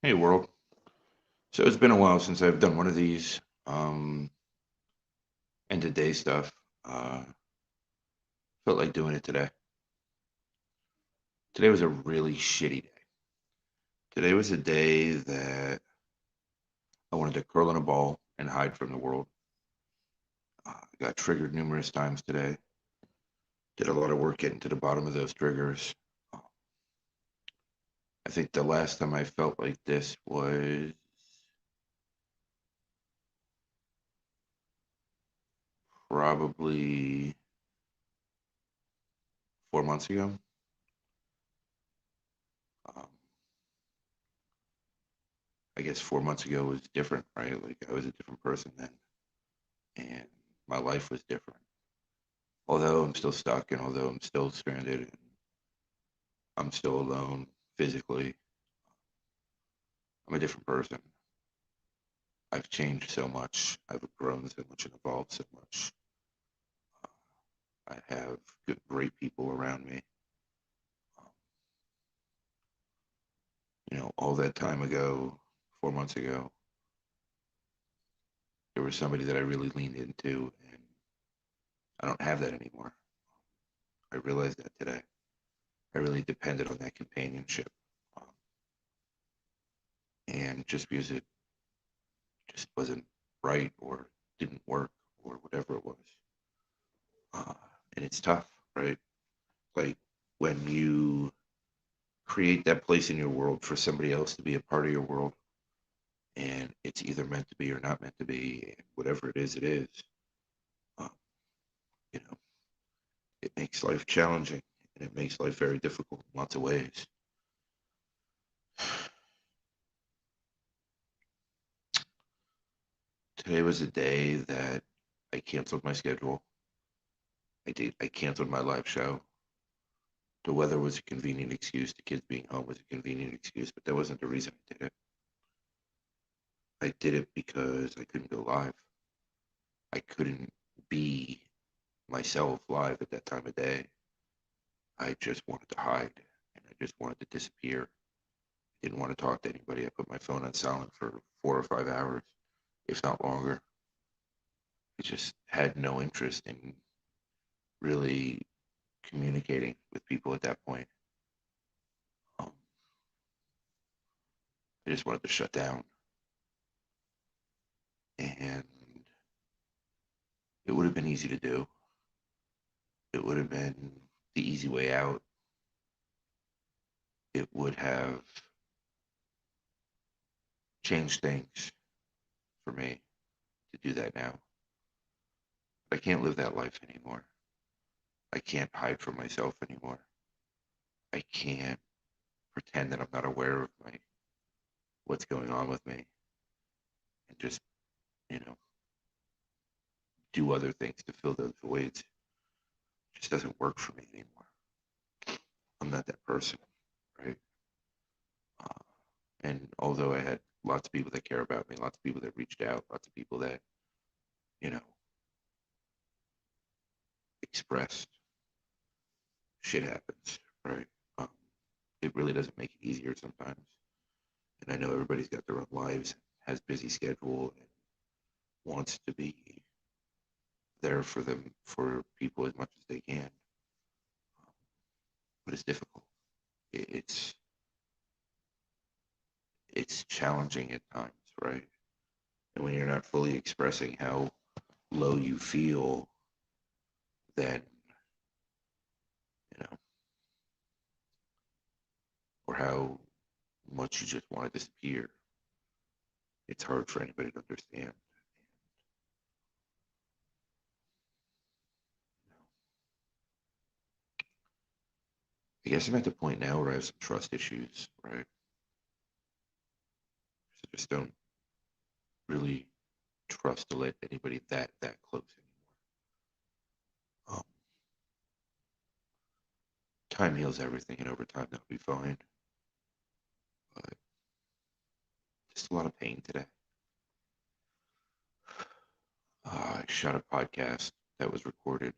Hey world. So it's been a while since I've done one of these um end of day stuff. Felt like doing it today. Today was a really shitty day. Today was a day that I wanted to curl in a ball and hide from the world. Got triggered numerous times today. Did a lot of work getting to the bottom of those triggers. Uh, I think the last time I felt like this was probably 4 months ago. Um, I guess 4 months ago was different, right? Like I was a different person then, and my life was different. Although I'm still stuck and although I'm still stranded and I'm still alone physically, I'm a different person. I've changed so much. I've grown so much and evolved so much. I have great people around me. Um, all that time ago, 4 months ago, there was somebody that I really leaned into, and I don't have that anymore. I realized that today. I really depended on that companionship. Um, and just because it just wasn't right or didn't work or whatever it was, uh, and it's tough, right? Like when you create that place in your world for somebody else to be a part of your world, and it's either meant to be or not meant to be, and whatever it is, it is. Um, you know, it makes life challenging, and it makes life very difficult in lots of ways. Today was a day that I canceled my schedule. I did. I canceled my live show. The weather was a convenient excuse. The kids being home was a convenient excuse, but that wasn't the reason I did it. I did it because I couldn't go live. I couldn't be myself live at that time of day. I just wanted to hide and I just wanted to disappear. Didn't want to talk to anybody. I put my phone on silent for 4 or 5 hours, if not longer. I just had no interest in really communicating with people at that point. Um, I just wanted to shut down. And it would have been easy to do. It would have been the easy way out. It would have changed things for me to do that now. I can't live that life anymore. I can't hide from myself anymore. I can't pretend that I'm not aware of my what's going on with me and just, you know, do other things to fill those voids. It just doesn't work for me anymore. I'm not that person, right? Uh, and although I had lots of people that care about me, lots of people that reached out, lots of people that, you know, expressed, shit happens, right? Um, it really doesn't make it easier sometimes. And I know everybody's got their own lives, has busy schedule, and wants to be there for them for people as much as they can. But it's difficult. It's it's challenging at times, right? And when you're not fully expressing how low you feel, then you know, or how much you just want to disappear, it's hard for anybody to understand. I guess I'm at the point now where I have some trust issues, right? I just don't really trust to let anybody that close anymore. Time heals everything, and over time that'll be fine. But just a lot of pain today. I shot a podcast that was recorded.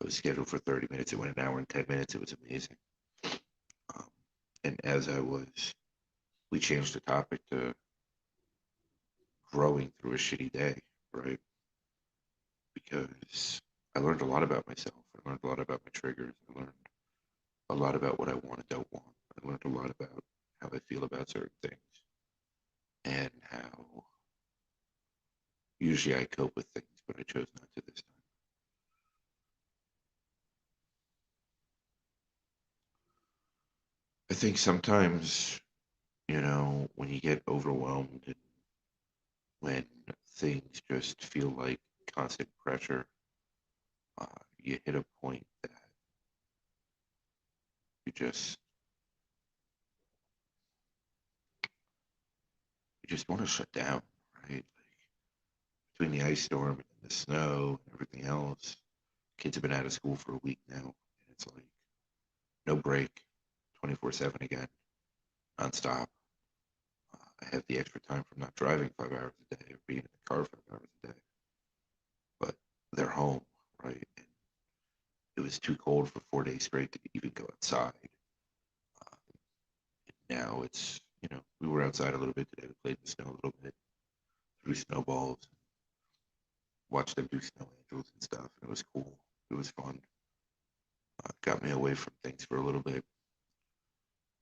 It was scheduled for 30 minutes. It went an hour and 10 minutes. It was amazing. Um, and as I was we changed the topic to growing through a shitty day, right? Because I learned a lot about myself. I learned a lot about my triggers. I learned a lot about what I want and don't want. I learned a lot about how I feel about certain things and how usually I cope with things, but I chose not to this time. I think sometimes, when you get overwhelmed and when things just feel like constant pressure, uh, you hit a point that you just want to shut down, right? Like between the ice storm and the snow and everything else, kids have been out of school for a week now, and it's like no break, 24/7 again, nonstop. I have the extra time from not driving 5 hours a day or being in the car 5 hours a day, but they're home, right? And it was too cold for 4 days straight to even go outside. Uh, Now we were outside a little bit today. We played in the snow a little bit, threw snowballs, watched them do snow angels and stuff. And it was cool. It was fun. Got me away from things for a little bit.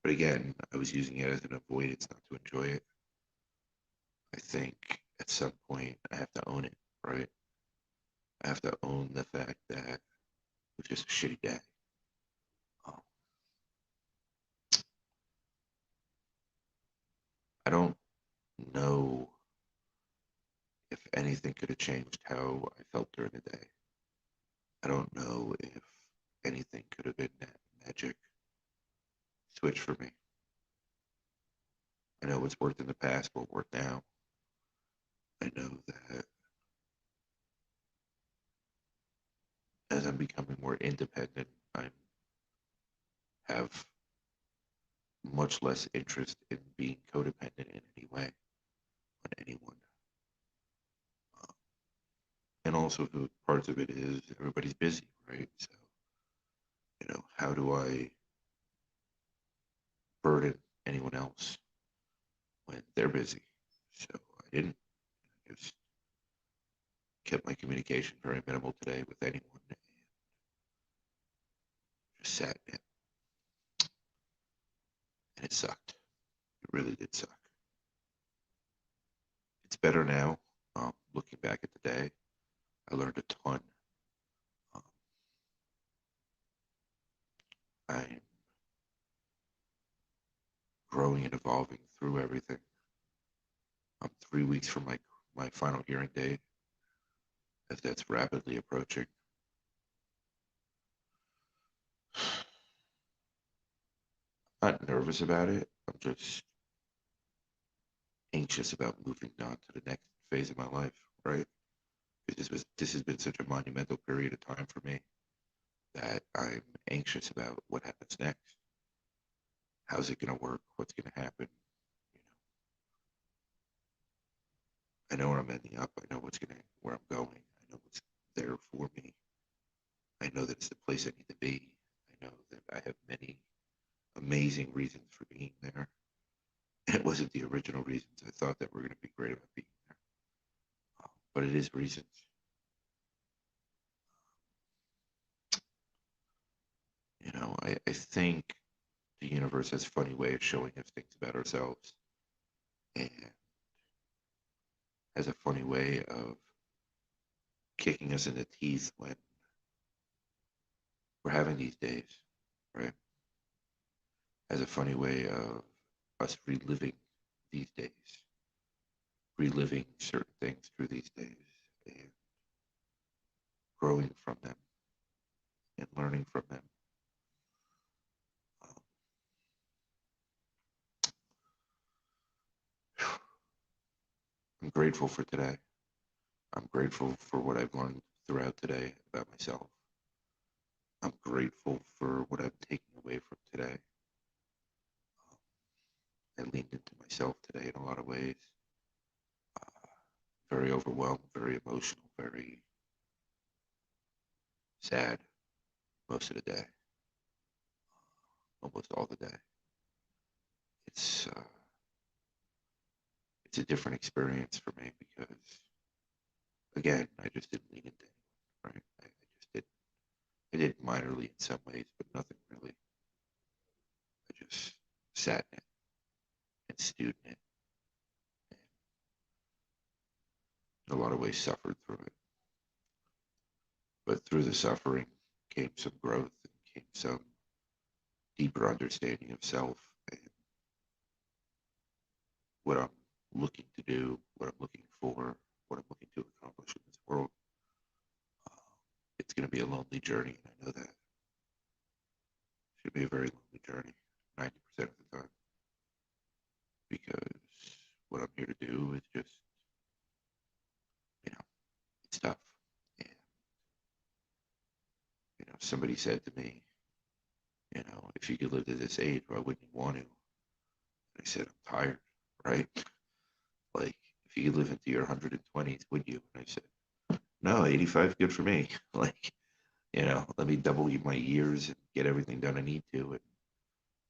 But again, I was using it as an avoidance, not to enjoy it. I think at some point I have to own it, right? I have to own the fact that it was just a shitty day. Um, I don't know if anything could have changed how I felt during the day. I don't know if anything could have been that magic switch for me. I know what's worked in the past won't work now. I know that as I'm becoming more independent, I have much less interest in being codependent in any way on anyone. Uh, and also, the parts of it is everybody's busy, right? So, how do I burden anyone else when they're busy? So I didn't. I just kept my communication very minimal today with anyone and just sat in it. And it sucked. It really did suck. It's better now. Looking back at the day, I learned a ton. Um, I'm growing and evolving through everything. I'm 3 weeks from my final hearing date, as that's rapidly approaching. I'm not nervous about it. I'm just anxious about moving on to the next phase of my life, right? Because this has been such a monumental period of time for me that I'm anxious about what happens next. How's it gonna work? What's gonna happen? You I know where I'm ending up. I know where I'm going. I know what's there for me. I know that it's the place I need to be. I know that I have many amazing reasons for being there. It wasn't the original reasons I thought that were going to be great about being there, but it is reasons. I think the universe has a funny way of showing us things about ourselves and has a funny way of kicking us in the teeth when we're having these days, right? Has a funny way of us reliving these days, reliving certain things through these days and growing from them and learning from them. Um, I'm grateful for today. I'm grateful for what I've learned throughout today about myself. I'm grateful for what I'm taking away from today. I leaned into myself today in a lot of ways. Uh, Very overwhelmed, very emotional, very sad most of the day, almost all the day. It's it's a different experience for me because, again, I just didn't lean into anyone, right? I just did. I did minorly in some ways, but nothing really. I just sat in it and stewed in it, and in a lot of ways suffered through it. But through the suffering came some growth and came some deeper understanding of self and what I'm looking to do, what I'm looking for, what I'm looking to accomplish in this world. Uh, it's going to be a lonely journey, and I know that. It should be a very lonely journey, 90% of the time, because what I'm here to do is just, you know, it's tough. And, somebody said to me, if you could live to this age, why wouldn't you want to? And I said, I'm tired, right? Like, if you could live into your 120s, would you? And I said, no, 85, good for me. Like, let me double my years and get everything done I need to and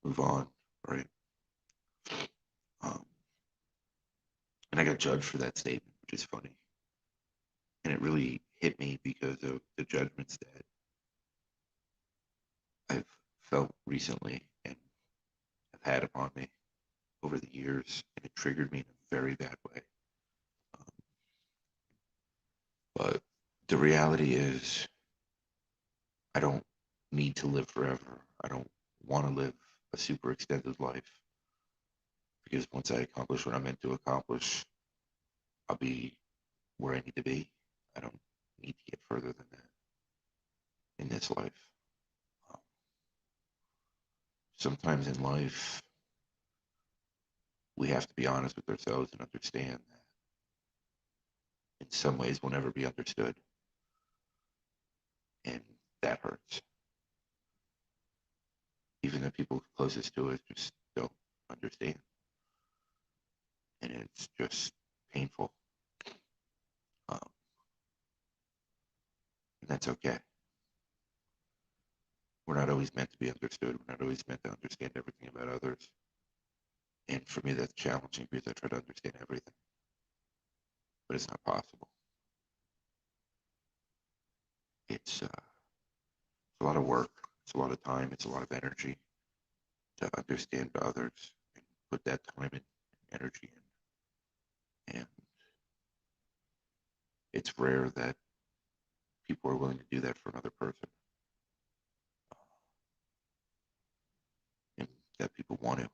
move on, right? Um, and I got judged for that statement, which is funny. And it really hit me because of the judgments that I've felt recently and have had upon me over the years. And it triggered me in a very bad way. Um, but the reality is, I don't need to live forever. I don't want to live a super extended life because once I accomplish what I'm meant to accomplish, I'll be where I need to be. I don't need to get further than that in this life. Um, Sometimes in life, we have to be honest with ourselves and understand that in some ways we'll never be understood. And that hurts. Even the people closest to us just don't understand. And it's just painful. Um, and that's okay. We're not always meant to be understood. We're not always meant to understand everything about others. And for me, that's challenging because I try to understand everything, but it's not possible. It's a lot of work. It's a lot of time. It's a lot of energy to understand others and put that time and energy in. And it's rare that people are willing to do that for another person, and that people want to.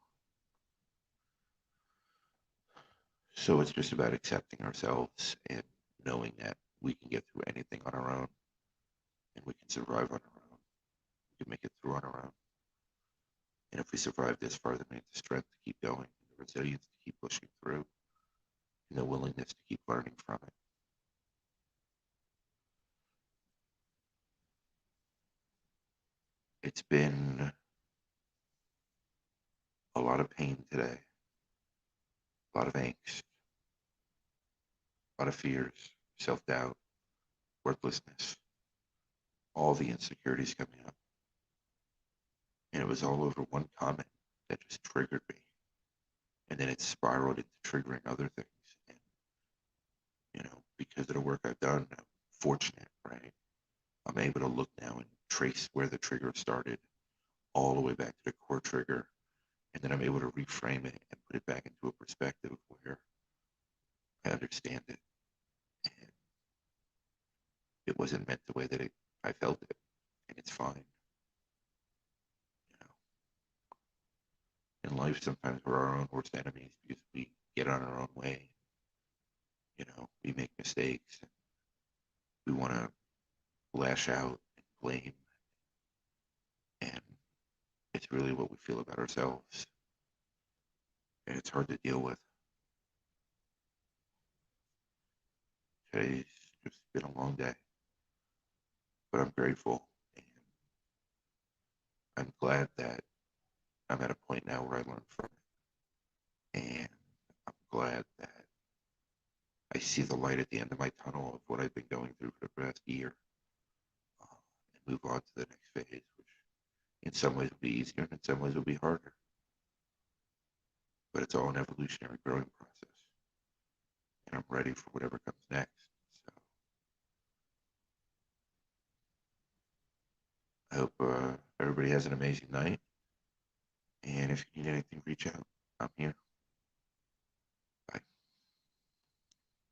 So it's just about accepting ourselves and knowing that we can get through anything on our own and we can survive on our own. We can make it through on our own. And if we survive this far, then we have the strength to keep going, the resilience to keep pushing through, and the willingness to keep learning from it. It's been a lot of pain today, a lot of angst, a lot of fears, self-doubt, worthlessness, all the insecurities coming up. And it was all over one comment that just triggered me. And then it spiraled into triggering other things. And, because of the work I've done, I'm fortunate, right? I'm able to look now and trace where the trigger started all the way back to the core trigger. And then I'm able to reframe it and put it back into a perspective where I understand it. And it wasn't meant the way that I felt it. And it's fine. You know, in life, sometimes we're our own worst enemies because we get on our own way. We make mistakes. And we want to lash out and blame. And it's really what we feel about ourselves. And it's hard to deal with. Today's just been a long day. But I'm grateful. And I'm glad that I'm at a point now where I learned from it. And I'm glad that I see the light at the end of my tunnel of what I've been going through for the past year, and move on to the next phase, which in some ways will be easier and in some ways will be harder. But it's all an evolutionary growing process. and I'm ready for whatever comes next. So I hope everybody has an amazing night. And if you need anything, reach out. I'm here.